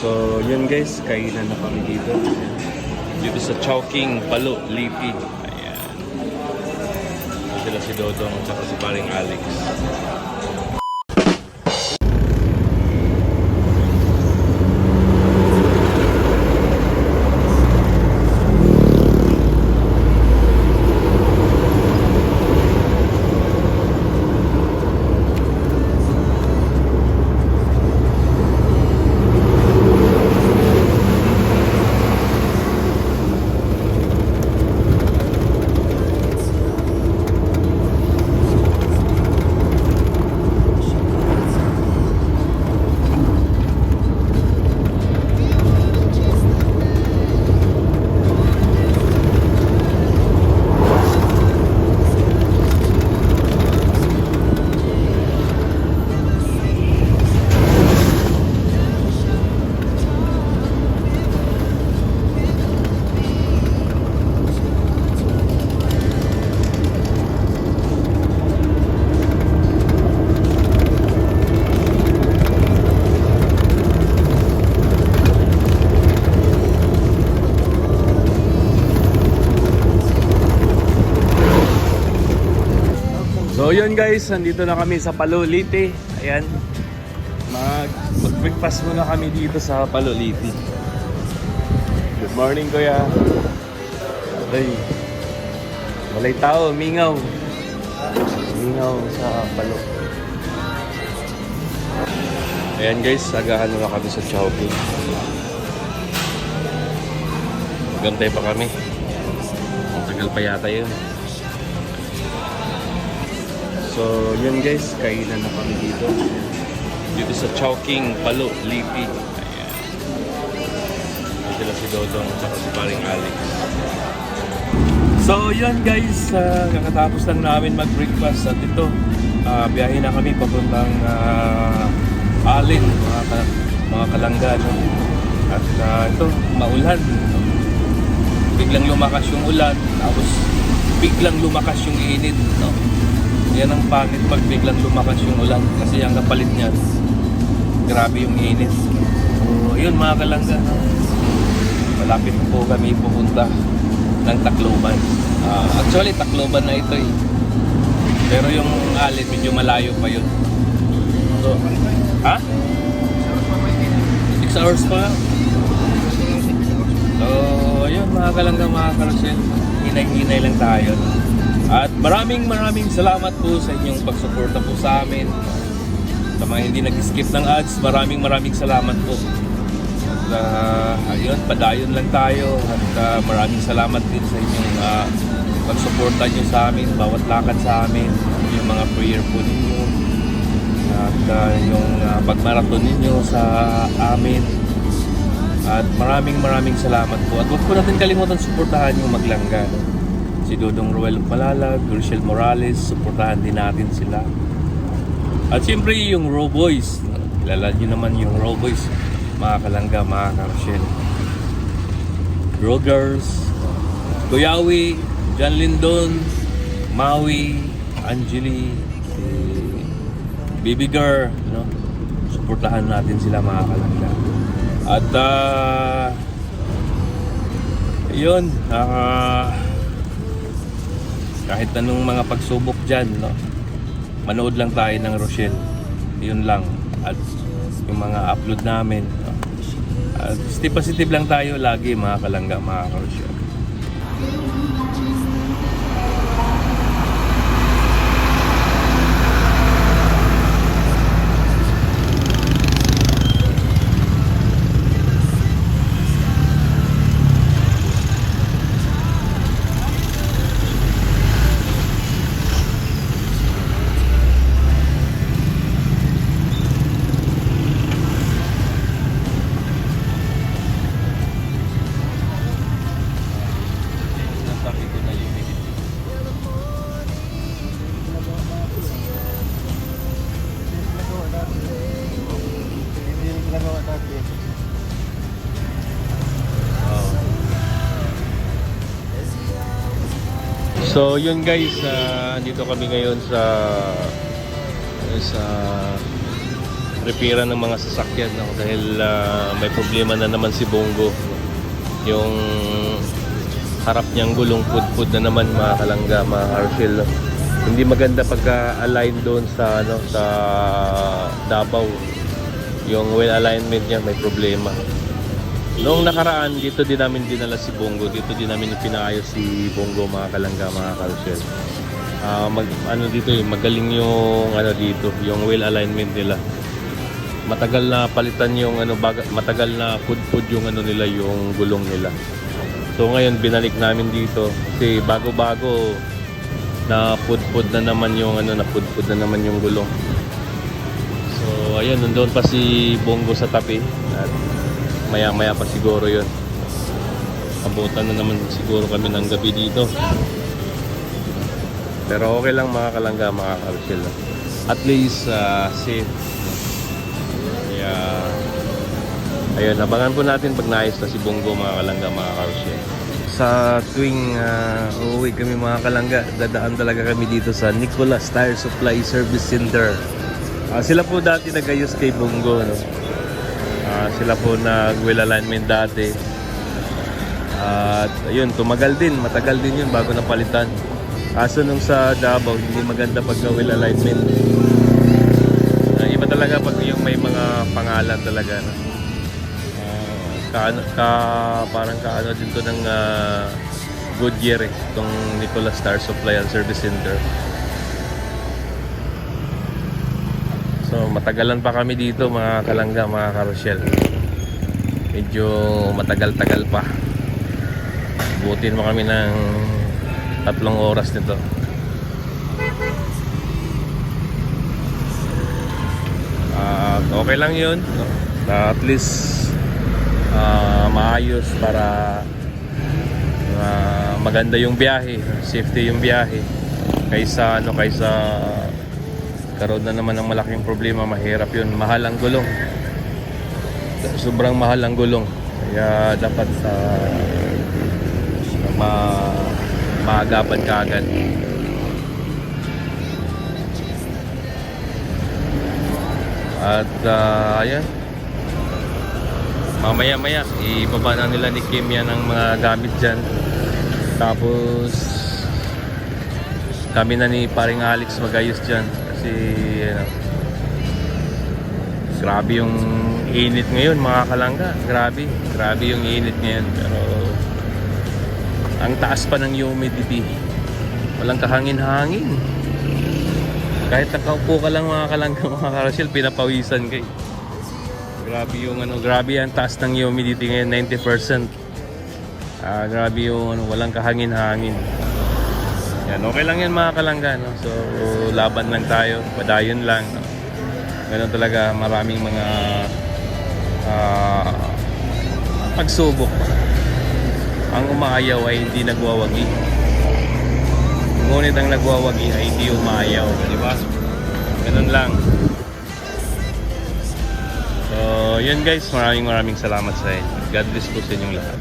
So yun guys, kainan na kami dito. Dito sa Chowking, Palo, Lipi. Ayan. Sila si Dodong at si paring Alex. So yun guys, nandito na kami sa Palo, Lipi. Ayan, mag-breakfast muna kami dito sa Palo, Lipi. Good morning kuya. Ay, walay tao, mingaw sa Palo. Ayan guys, agahan na kami sa Chowking. Gantay pa kami. Ang tagal pa yata yun. So yun guys, kainan na kami dito. Dito sa Chowking, Palo, Lipi. Ayan. Sila si Dodong at si paring Alex. So yun guys, kakatapos lang namin mag-breakfast. At ito, biyahe na kami papuntang Alin, mga kalangga. No? At ito, maulan. Biglang lumakas yung ulan, tapos biglang lumakas yung init. No? Yan ang pangit pag biglang lumakas yung ulan kasi ang kapalit niyan, grabe yung init. So yun mga kalangga, malapit po kami pupunta ng Tacloban. Actually Tacloban na ito eh, pero yung Alin medyo malayo pa yun. So, 6 hours pa. So yun mga kalangga, mga karusel, hinay-hinay lang tayo. At maraming salamat po sa inyong pagsuporta po sa amin. Sa mga hindi nag-skip ng ads, maraming salamat po. At ayun, padayon lang tayo. At maraming salamat din sa inyong pagsuporta nyo sa amin, bawat lakad sa amin, yung mga prayer po ninyo, at yung pagmarathon ninyo sa amin. At maraming salamat po. At huwag po natin kalimutan suportahan yung Maglangga. No? Si Dodong Roel Malalag, Rochelle Morales, suportahan din natin sila. At siyempre yung Raw Boys, kilala nyo naman yung Raw Boys, mga kalangga, mga ka-Rochelle. Raw Girls, Kuyawi, John Lindon, Maui, Angeli, Baby Girl, no? Suportahan natin sila mga kalangga. At yun, kahit anong mga pagsubok dyan, no? Manood lang tayo ng Rochelle. Yun lang. At yung mga upload namin, no? At positive lang tayo lagi mga kalangga, mga Rochelle. So yun guys, dito kami ngayon sa repair ng mga sasakyan, no? Dahil may problema na naman si Bongo. Yung harap niyang gulong pud-pud na naman, mga kalangga, mga Arshel, no? Hindi maganda pagka-align doon sa ano, sa Davao. Yung wheel alignment niya may problema. Noong nakaraan, dito din namin dinala si Bongo. Dito din namin pinaayos si Bongo, mga kalangga, mga Arshel. Magaling yung ano dito, yung wheel alignment nila. Matagal na palitan yung ano, matagal na pud-pud yung ano nila, yung gulong nila. So ngayon binalik namin dito kasi bago-bago na pud-pud na naman yung ano, na pud-pud na naman yung gulong. So ayun, nandoon pa si Bongo sa tabi at maya-maya pa siguro yun. Abutan na naman siguro kami ng gabi dito. Pero okay lang, mga kalangga, mga Arshel. At least safe. Kaya ayun, abangan po natin pag naayos na si Bongo, mga kalangga, mga Arshel. Sa tuwing uuwi kami, mga kalangga, dadaan talaga kami dito sa Nicolas Tire Supply Service Center. Sila po dati nag-ayos kay Bongo, no? Sila po nag-wheel alignment dati. At ayun, matagal din yun bago napalitan. Kaso nung sa Davao, hindi maganda pag-wheel alignment. Iba talaga pag yung may mga pangalan talaga, no? Parang kaano din to ng Goodyear, itong Nicolas Tire Supply and Service Center. So matagalan pa kami dito, mga kalangga, mga Arshel. Medyo matagal-tagal pa. Butin mo kami ng 3 oras nito. Okay lang yun, no? At least maayos para maganda yung biyahe, safety yung biyahe, kaysa karoon na naman ng malaking problema. Mahirap yun, mahal ang gulong, sobrang mahal ang gulong. Kaya dapat maagapan ka agad. At ayan, mamaya ibaba na nila ni Kim yan ang mga gamit dyan. Tapos kami na ni paring Alex magayos dyan. Kasi ano, grabe yung init ngayon, mga kalangga. Grabe yung init ngayon. Pero ang taas pa ng humidity, walang kahangin-hangin. Kahit nakaupo ka lang, mga kalangga, mga Arshel, pinapawisan kayo. Grabe yung ano, grabe ang taas ng humidity ngayon, 90%. Grabe yung ano, walang kahangin-hangin. Yan, okay lang yan, mga kalangga, no? So laban lang tayo, padayon lang, no? Ganun talaga, maraming mga pagsubok. Ang umaayaw ay hindi nagwawagi, ngunit ang nagwawagi ay hindi umaayaw, di ba? Ganun lang. So yun guys, maraming salamat sa inyo. God bless po sa inyong lahat.